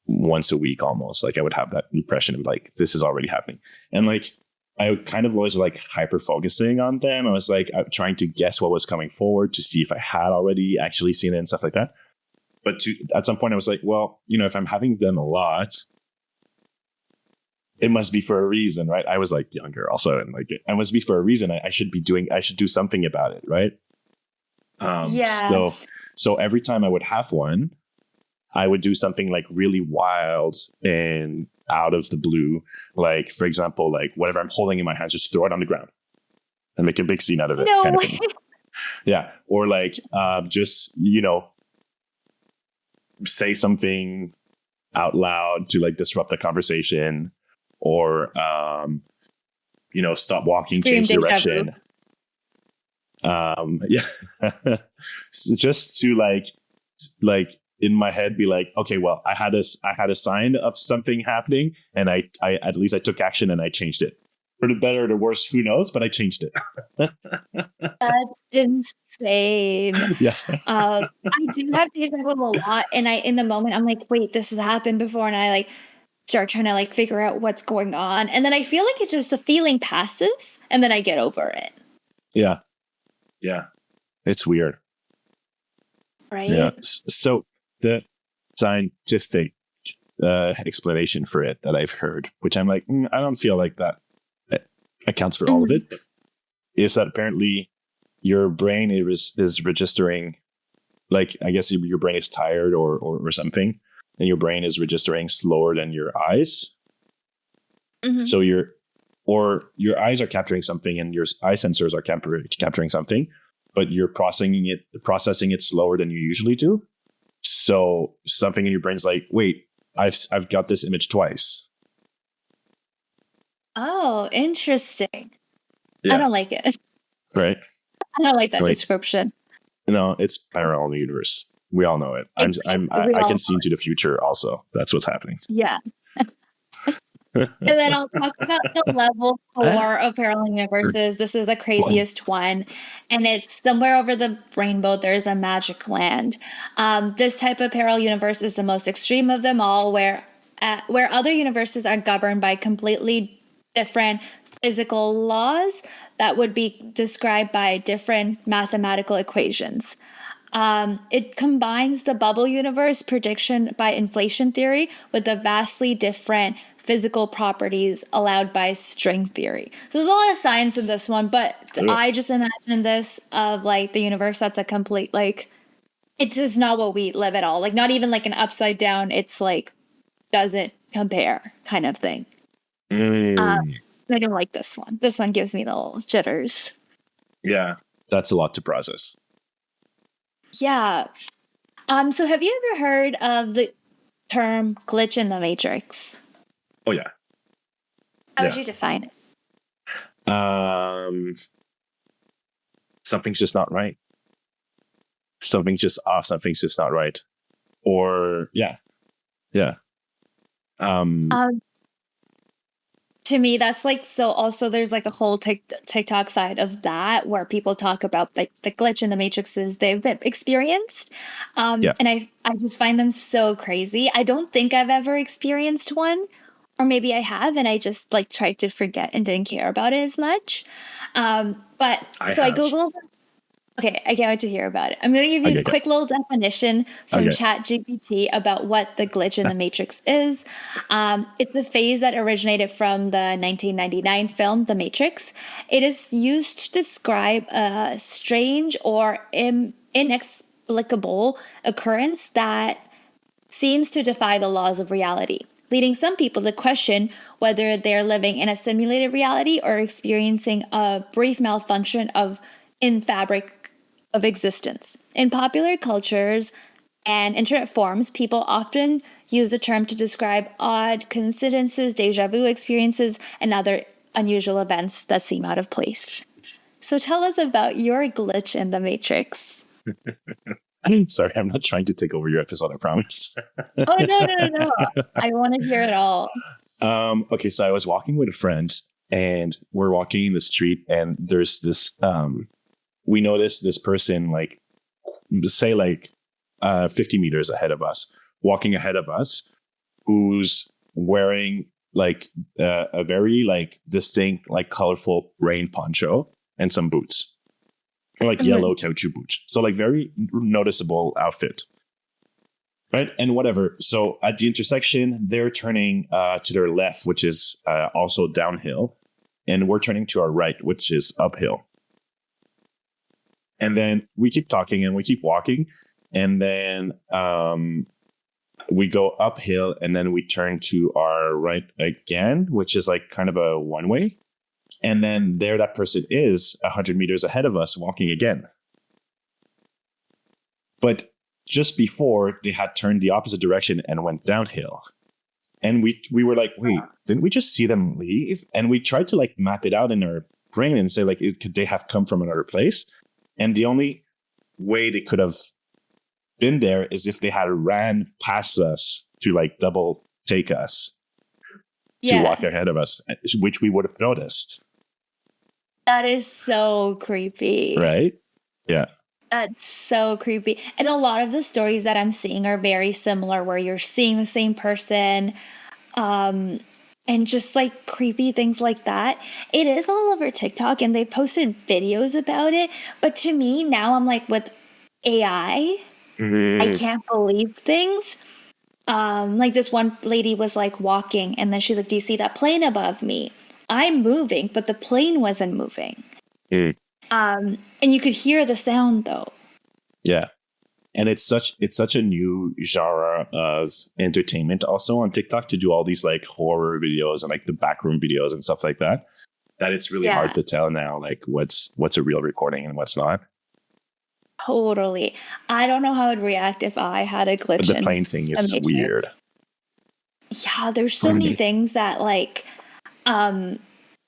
Speaker 2: once a week almost. Like I would have that impression of like, this is already happening. And like, I kind of was like hyper focusing on them. I was like trying to guess what was coming forward to see if I had already actually seen it and stuff like that. But at some point I was like, well, you know, if I'm having them a lot, it must be for a reason, right? I was like younger also. And like, it must be for a reason. I should do something about it. Right.
Speaker 3: Yeah.
Speaker 2: So every time I would have one, I would do something like really wild and out of the blue. Like, for example, like whatever I'm holding in my hands, just throw it on the ground and make a big scene out of it.
Speaker 3: No
Speaker 2: kind of
Speaker 3: way.
Speaker 2: thing. Yeah. Or like, just, you know, say something out loud to like disrupt the conversation or, you know, stop walking,
Speaker 3: Scream
Speaker 2: change direction. Yeah. So just to like in my head be like, okay, well, I had a sign of something happening and I at least I took action and I changed it. For the better or the worse, who knows, but I changed it.
Speaker 3: That's insane.
Speaker 2: Yeah.
Speaker 3: I do have deja vu a lot, and in the moment I'm like, wait, this has happened before, and I like start trying to like figure out what's going on, and then I feel like it's just the feeling passes, and then I get over it.
Speaker 2: Yeah. It's weird.
Speaker 3: Right?
Speaker 2: Yeah. So the scientific explanation for it that I've heard, which I'm like, I don't feel like that accounts for all of it, is that apparently your brain is registering, like, I guess your brain is tired or something, and your brain is registering slower than your eyes. So your eyes are capturing something and your eye sensors are capturing something, but you're processing it slower than you usually do. So something in your brain's like, wait, I've got this image twice.
Speaker 3: Oh, interesting.
Speaker 2: Yeah.
Speaker 3: I don't like it.
Speaker 2: Right.
Speaker 3: I don't like that description.
Speaker 2: No, it's parallel universe. We all know it. I can see into the future also. That's what's happening.
Speaker 3: Yeah. And then I'll talk about the level 4 of parallel universes. This is the craziest one. And it's somewhere over the rainbow, there's a magic land. This type of parallel universe is the most extreme of them all, where other universes are governed by completely different physical laws that would be described by different mathematical equations. It combines the bubble universe prediction by inflation theory with the vastly different physical properties allowed by string theory. So there's a lot of science in this one, but I just imagine this of like the universe that's a complete, like, it's just not what we live at all. Like, not even like an upside down, it's like, doesn't compare kind of thing. I don't like this one. This one gives me the little jitters.
Speaker 2: Yeah, that's a lot to process.
Speaker 3: Yeah. So have you ever heard of the term glitch in the matrix?
Speaker 2: Oh yeah.
Speaker 3: How would you define
Speaker 2: it? Something's just not right. Something's just off. Something's just not right. Or yeah.
Speaker 3: to me, that's like, so also there's like a whole TikTok side of that where people talk about like the glitch in the matrices they've experienced.
Speaker 2: Yeah.
Speaker 3: And I just find them so crazy. I don't think I've ever experienced one, or maybe I have, and I just like tried to forget and didn't care about it as much. But
Speaker 2: I
Speaker 3: so I
Speaker 2: have.
Speaker 3: Googled. Okay, I can't wait to hear about it. I'm going to give you
Speaker 2: Okay,
Speaker 3: a
Speaker 2: go.
Speaker 3: quick little definition from
Speaker 2: Okay.
Speaker 3: ChatGPT about what the glitch in the Matrix is. It's a phase that originated from the 1999 film The Matrix. It is used to describe a strange or inexplicable occurrence that seems to defy the laws of reality, leading some people to question whether they're living in a simulated reality or experiencing a brief malfunction in fabric of existence. In popular cultures and internet forums, people often use the term to describe odd coincidences, deja vu experiences, and other unusual events that seem out of place. So tell us about your glitch in the Matrix.
Speaker 2: Sorry, I'm not trying to take over your episode, I promise.
Speaker 3: Oh, no. I want to hear it all.
Speaker 2: Okay, so I was walking with a friend and we're walking in the street and there's this we noticed this person like say like 50 meters ahead of us, walking ahead of us, who's wearing like a very like distinct, like colorful rain poncho and some boots, or like yellow caoutchouc boots. So like very noticeable outfit. Right. And whatever. So at the intersection, they're turning to their left, which is also downhill. And we're turning to our right, which is uphill. And then we keep talking and we keep walking. And then we go uphill and then we turn to our right again, which is like kind of a one way. And then there that person is 100 meters ahead of us walking again. But just before they had turned the opposite direction and went downhill. And we were like, wait, didn't we just see them leave? And we tried to like map it out in our brain and say like, could they have come from another place? And the only way they could have been there is if they had ran past us to like double take us to walk ahead of us, which we would have noticed.
Speaker 3: That is so creepy.
Speaker 2: Right? Yeah.
Speaker 3: That's so creepy. And a lot of the stories that I'm seeing are very similar, where you're seeing the same person, and just like creepy things like that. It is all over TikTok and they've posted videos about it. But to me, now I'm like, with AI, I can't believe things. Like this one lady was like walking and then she's like, do you see that plane above me? I'm moving, but the plane wasn't moving. And you could hear the sound though.
Speaker 2: Yeah. And it's such a new genre of entertainment also on TikTok to do all these like horror videos and like the backroom videos and stuff like that. That it's really hard to tell now like what's a real recording and what's not.
Speaker 3: Totally. I don't know how I'd react if I had a glitch.
Speaker 2: But the plane thing is weird.
Speaker 3: Yeah, there's so many things that like I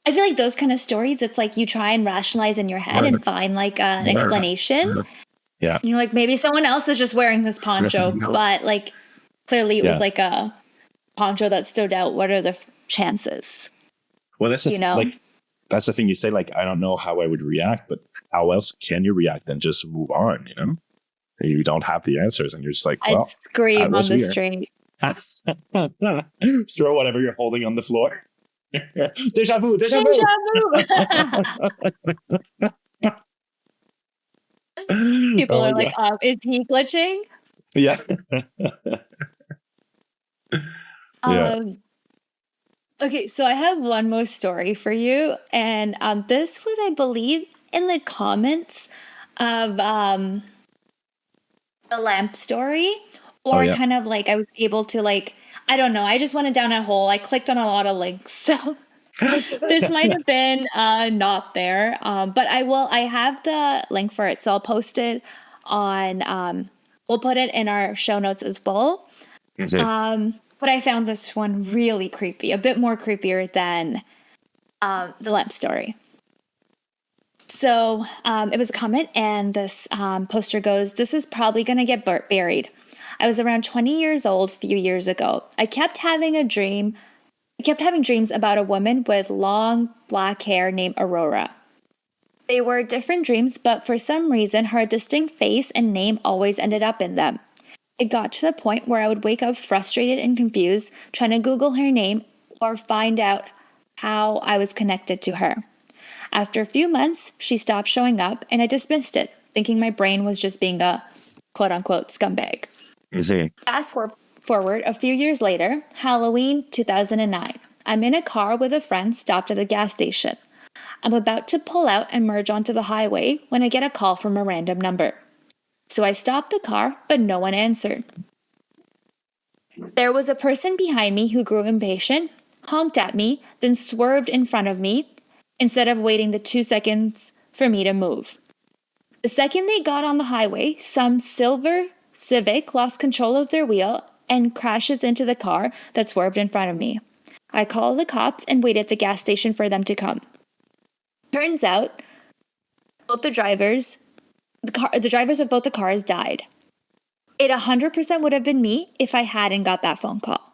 Speaker 3: feel like those kind of stories, it's like you try and rationalize in your head and find like an explanation.
Speaker 2: Yeah.
Speaker 3: And you're like, maybe someone else is just wearing this poncho, but like clearly it was like a poncho that stood out. What are the chances?
Speaker 2: Well, that's like that's the thing you say, like, I don't know how I would react, but how else can you react than just move on, you know? You don't have the answers and you're just like, well,
Speaker 3: I'd scream on the street.
Speaker 2: Throw whatever you're holding on the floor. Deja vu, deja vu.
Speaker 3: People are like, is he glitching?
Speaker 2: Yeah.
Speaker 3: Okay, so I have one more story for you. And this was, I believe, in the comments of the lamp story. Or kind of like I was able to like, I don't know, I just went down a hole. I clicked on a lot of links. So this might have been not there. But I have the link for it. So I'll post it on, we'll put it in our show notes as well. But I found this one really creepy, a bit more creepier than the lamp story. So it was a comment, and this poster goes, "This is probably going to get buried. I was around 20 years old a few years ago. I kept having a dream I kept having dreams about a woman with long black hair named Aurora. They were different dreams, but for some reason, her distinct face and name always ended up in them. It got to the point where I would wake up frustrated and confused, trying to Google her name or find out how I was connected to her. After a few months, she stopped showing up, and I dismissed it, thinking my brain was just being a quote-unquote scumbag.
Speaker 2: You see.
Speaker 3: Fast forward a few years later, Halloween 2009. I'm in a car with a friend stopped at a gas station. I'm about to pull out and merge onto the highway when I get a call from a random number. So I stopped the car, but no one answered. There was a person behind me who grew impatient, honked at me, then swerved in front of me instead of waiting the 2 seconds for me to move. The second they got on the highway, some silver Civic lost control of their wheel and crashes into the car that swerved in front of me. I called the cops and waited at the gas station for them to come. Turns out, both the drivers of both the cars died. It 100% would have been me if I hadn't got that phone call.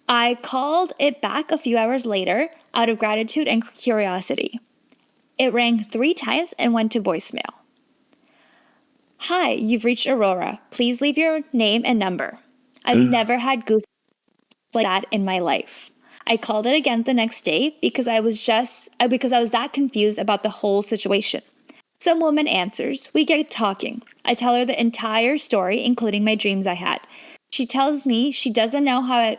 Speaker 3: I called it back a few hours later out of gratitude and curiosity. It rang 3 times and went to voicemail. Hi, you've reached Aurora. Please leave your name and number. I've never had goosebumps like that in my life. I called it again the next day because I was that confused about the whole situation. Some woman answers. We get talking. I tell her the entire story, including my dreams I had. She tells me she doesn't know how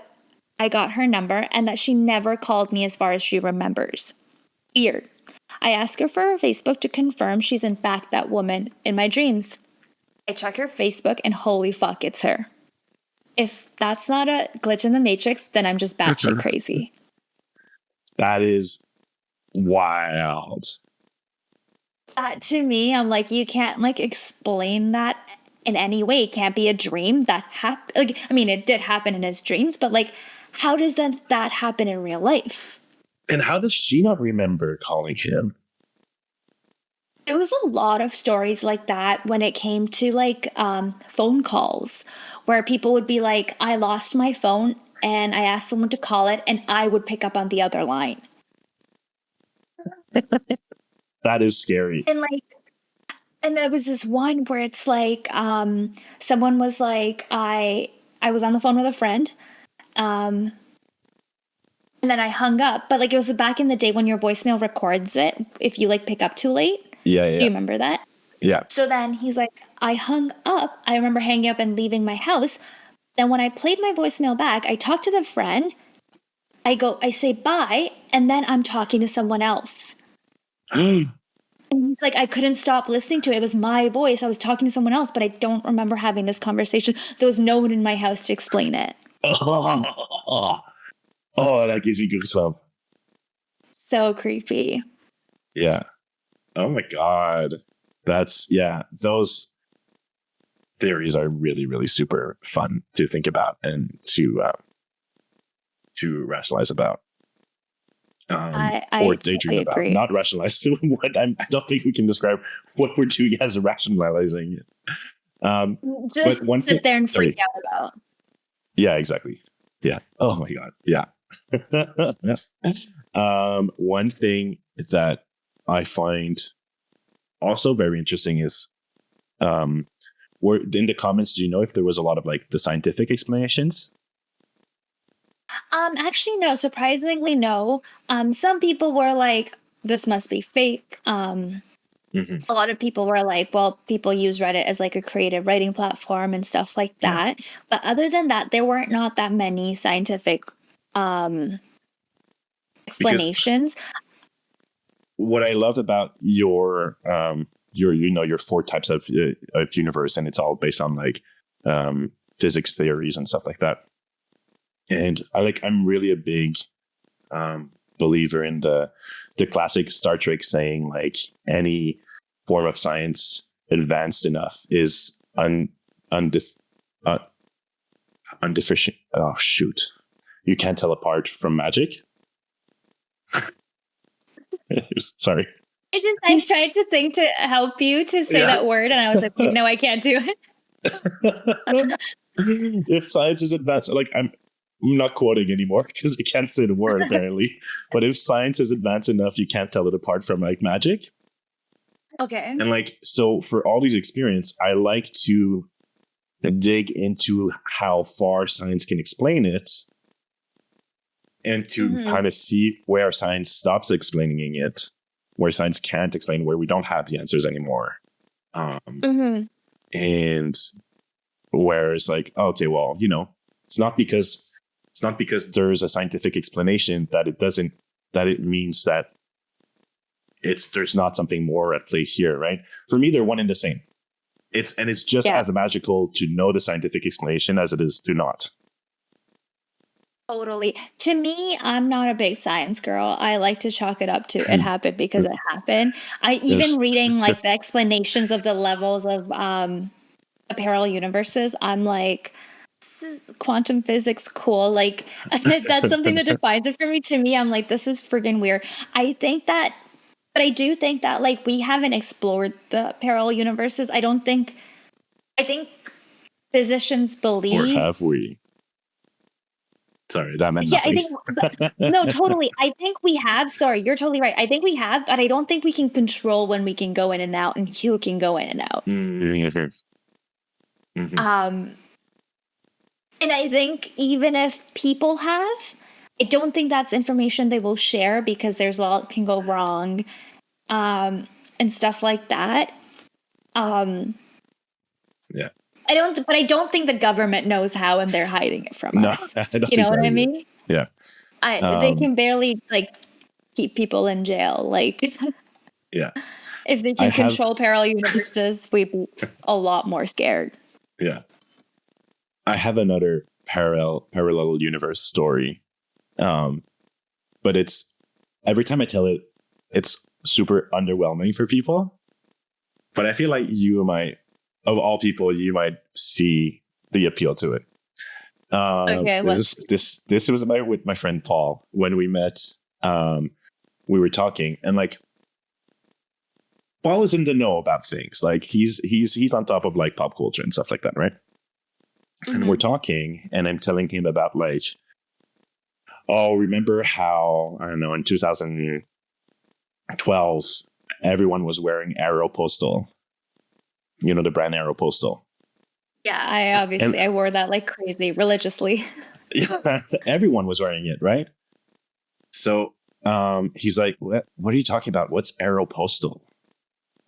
Speaker 3: I got her number and that she never called me as far as she remembers. Weird. I ask her for her Facebook to confirm she's in fact that woman in my dreams. I check her Facebook and holy fuck, it's her. If that's not a glitch in the matrix, then I'm just batshit crazy.
Speaker 2: That is wild.
Speaker 3: To me, I'm like, you can't like explain that in any way. It can't be a dream that happened. Like, I mean, it did happen in his dreams, but like, how does that happen in real life?
Speaker 2: And how does she not remember calling him?
Speaker 3: There was a lot of stories like that when it came to like phone calls where people would be like, I lost my phone and I asked someone to call it and I would pick up on the other line.
Speaker 2: That is scary.
Speaker 3: And there was this one where it's like someone was like, I was on the phone with a friend and then I hung up. But like it was back in the day when your voicemail records it if you like pick up too late.
Speaker 2: Yeah.
Speaker 3: Do you remember that?
Speaker 2: Yeah.
Speaker 3: So then he's like, I hung up. I remember hanging up and leaving my house. Then when I played my voicemail back, I talked to the friend. I say bye, and then I'm talking to someone else. And he's like, I couldn't stop listening to it. It was my voice. I was talking to someone else, but I don't remember having this conversation. There was no one in my house to explain it.
Speaker 2: Oh, that gives me goosebumps.
Speaker 3: So creepy.
Speaker 2: Yeah. Oh my God. Those theories are really, really super fun to think about and to rationalize about. Or daydream about.
Speaker 3: Agree.
Speaker 2: Not rationalize. I don't think we can describe what we're doing as rationalizing it.
Speaker 3: Just
Speaker 2: but one
Speaker 3: sit there and freak out about.
Speaker 2: Yeah, exactly. Yeah. Oh my God. Yeah. One thing that I find also very interesting is were in the comments, do you know if there was a lot of like the scientific explanations?
Speaker 3: Actually, no. Surprisingly, no. Some people were like, "This must be fake." A lot of people were like, "Well, people use Reddit as like a creative writing platform and stuff like that." Yeah. But other than that, there weren't not that many scientific explanations. Because
Speaker 2: what I love about your 4 types of universe, and it's all based on like physics theories and stuff like that. And I'm really a big believer in the classic Star Trek saying like any form of science advanced enough is undeficient. Oh shoot! You can't tell apart from magic. Sorry.
Speaker 3: I tried to think to help you to say that word, and I was like, no, I can't do it.
Speaker 2: If science is advanced, I'm not quoting anymore because I can't say the word apparently. But if science is advanced enough, you can't tell it apart from like magic.
Speaker 3: Okay.
Speaker 2: And like, so for all these experience, I like to dig into how far science can explain it and to kind of see where science stops explaining it, where science can't explain, where we don't have the answers anymore. And where it's like, okay, well, you know, it's not because there's a scientific explanation that it means that there's not something more at play here, right? For me, they're one and the same. It's just as magical to know the scientific explanation as it is to not.
Speaker 3: Totally. To me, I'm not a big science girl. I like to chalk it up to it happened because it happened. I even reading like the explanations of the levels of parallel universes, I'm like, this is quantum physics cool. Like that's something that defines it for me. To me, I'm like, this is friggin' weird. I do think that like we haven't explored the parallel universes. I think physicians believe.
Speaker 2: Or have we? Sorry, that meant nothing.
Speaker 3: No, totally. I think we have. Sorry, you're totally right. I think we have, but I don't think we can control when we can go in and out and who can go in and out. And I think even if people have, I don't think that's information they will share because there's a lot can go wrong, and stuff like that.
Speaker 2: Yeah.
Speaker 3: I don't think the government knows how, and they're hiding it from us.
Speaker 2: I don't
Speaker 3: you know what I
Speaker 2: either.
Speaker 3: mean?
Speaker 2: Yeah.
Speaker 3: They can barely like keep people in jail. Like,
Speaker 2: yeah.
Speaker 3: If they can control parallel universes, we'd be a lot more scared.
Speaker 2: Yeah. I have another parallel universe story. But it's every time I tell it, it's super underwhelming for people. But I feel like of all people, you might see the appeal to it.
Speaker 3: Okay,
Speaker 2: this was with my friend Paul. When we met, we were talking, and like Paul is in the know about things. Like he's on top of like pop culture and stuff like that, right? Mm-hmm. And we're talking, and I'm telling him about like, oh, remember how, I don't know, in 2012, everyone was wearing Aeropostale. You know, the brand Aeropostale.
Speaker 3: Yeah, I wore that like crazy religiously.
Speaker 2: Yeah, everyone was wearing it, right? So he's like, what are you talking about? What's Aeropostale?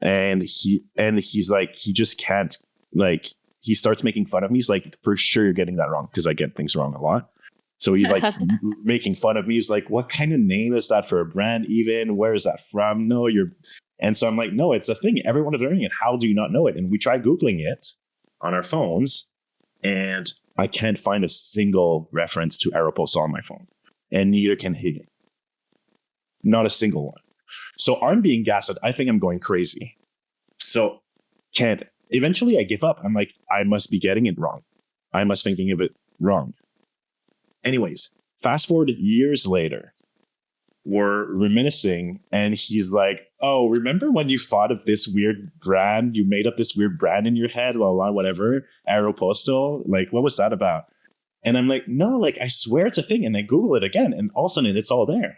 Speaker 2: And he's like, he just can't, like, he starts making fun of me. He's like, for sure you're getting that wrong, because I get things wrong a lot. So he's like making fun of me. He's like, what kind of name is that for a brand even? Where is that from? No, and so I'm like, no, it's a thing. Everyone is learning it. How do you not know it? And we try Googling it on our phones, and I can't find a single reference to Aeropostale on my phone. And neither can he. Not a single one. So I'm being gaslit. I think I'm going crazy. So eventually I give up. I'm like, I must be getting it wrong. I must thinking of it wrong. Anyways, fast forward years later, we're reminiscing, and he's like, oh, remember when you thought of this weird brand? You made up this weird brand in your head, whatever, Aeropostale? Like, what was that about? And I'm like, no, like, I swear it's a thing. And I Google it again, and all of a sudden it's all there.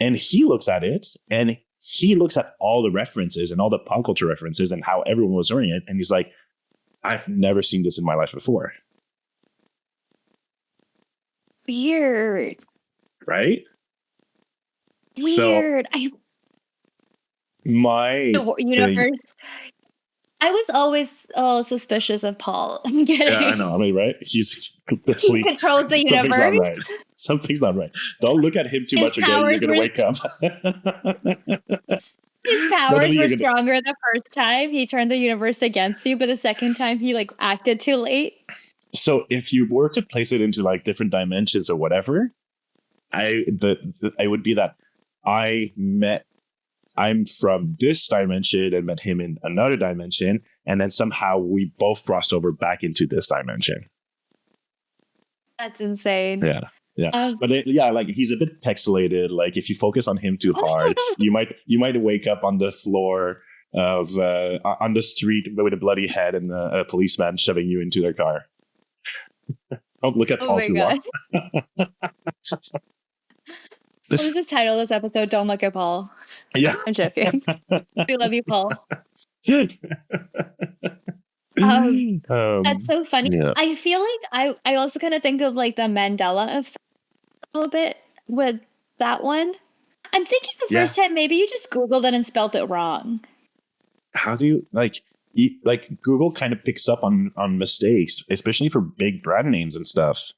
Speaker 2: And he looks at it, and he looks at all the references and all the pop culture references and how everyone was wearing it. And he's like, I've never seen this in my life before.
Speaker 3: Weird.
Speaker 2: Right?
Speaker 3: Weird.
Speaker 2: So, the
Speaker 3: universe. I was always suspicious of Paul. I'm kidding.
Speaker 2: Yeah, I know. I mean, right? He
Speaker 3: controls the universe.
Speaker 2: Something's not right. Don't look at him too much again. You're going to wake up.
Speaker 3: His powers were stronger the first time. He turned the universe against you, but the second time he like acted too late.
Speaker 2: So if you were to place it into like different dimensions or whatever, I would be that I'm from this dimension and met him in another dimension, and then somehow we both crossed over back into this dimension.
Speaker 3: That's insane.
Speaker 2: Yeah. But like he's a bit pixelated. Like if you focus on him too hard, you might wake up on the floor of on the street with a bloody head and a policeman shoving you into their car. Don't look at
Speaker 3: Oh
Speaker 2: Paul
Speaker 3: my
Speaker 2: too
Speaker 3: god.
Speaker 2: long.
Speaker 3: Let's just title this episode "Don't Look at Paul."
Speaker 2: Yeah.
Speaker 3: I'm joking. We love you, Paul. That's so funny.
Speaker 2: Yeah.
Speaker 3: I feel like I also kind of think of like the Mandela effect a little bit with that one. I'm thinking the first time maybe you just Googled it and spelt it wrong.
Speaker 2: How do you like Google kind of picks up on mistakes, especially for big brand names and stuff.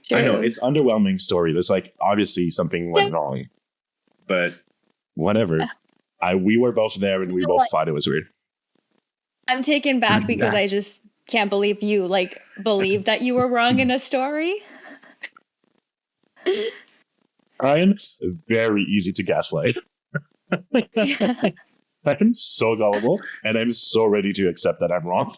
Speaker 2: True. I know it's underwhelming story. There's like obviously something went wrong, but whatever. We were both there and we both thought it was weird.
Speaker 3: I'm taken back because I just can't believe you like believe that you were wrong in a story.
Speaker 2: I'm very easy to gaslight. I'm so gullible and I'm so ready to accept that I'm wrong.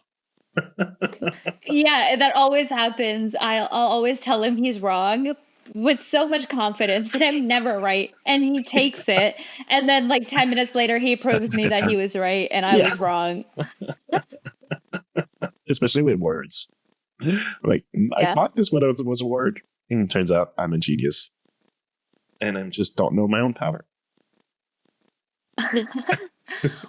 Speaker 3: Yeah, that always happens. I'll always tell him he's wrong with so much confidence and I'm never right. And he takes it. And then like 10 minutes later, he proves me that he was right and I was wrong.
Speaker 2: Especially with words. Like, I thought this was a word. And it turns out I'm a genius. And I just don't know my own power.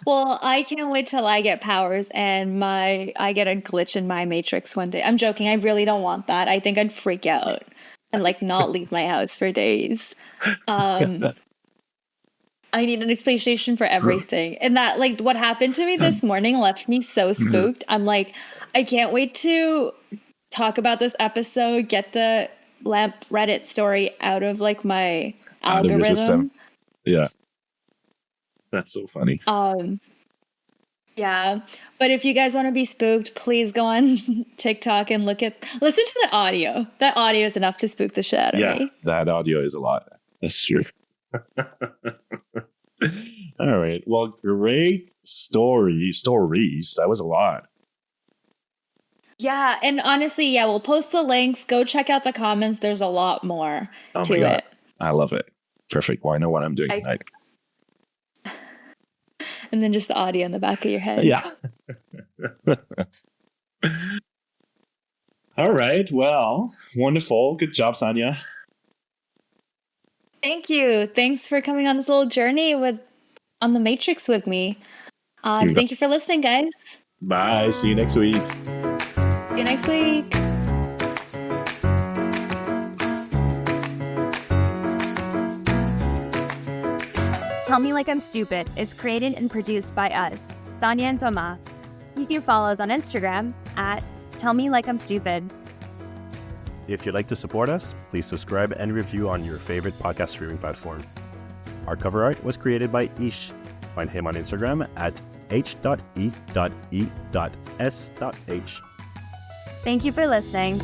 Speaker 3: Well, I can't wait till I get powers and I get a glitch in my matrix one day. I'm joking. I really don't want that. I think I'd freak out and like not leave my house for days. I need an explanation for everything. And that like what happened to me this morning left me so spooked. I'm like, I can't wait to talk about this episode, get the lamp Reddit story out of like my algorithm.
Speaker 2: Yeah. That's so funny.
Speaker 3: Yeah. But if you guys want to be spooked, please go on TikTok and listen to the audio. That audio is enough to spook the shit out of me.
Speaker 2: That audio is a lot. That's true. All right. Well, great stories. That was a lot.
Speaker 3: Yeah. And honestly, we'll post the links. Go check out the comments. There's a lot more to it.
Speaker 2: I love it. Perfect. Well, I know what I'm doing tonight.
Speaker 3: And then just the audio in the back of your head.
Speaker 2: Yeah. All right. Well, wonderful. Good job, Saniya.
Speaker 3: Thank you. Thanks for coming on this little journey on the Matrix with me. Thank you for listening, guys.
Speaker 2: Bye. See you next week.
Speaker 3: See you next week.
Speaker 1: Tell Me Like I'm Stupid is created and produced by us, Saniya and Thomas. You can follow us on Instagram at Tell Me Like I'm Stupid.
Speaker 4: If you'd like to support us, please subscribe and review on your favorite podcast streaming platform. Our cover art was created by Ish. Find him on Instagram at h.e.e.s.h.
Speaker 1: Thank you for listening.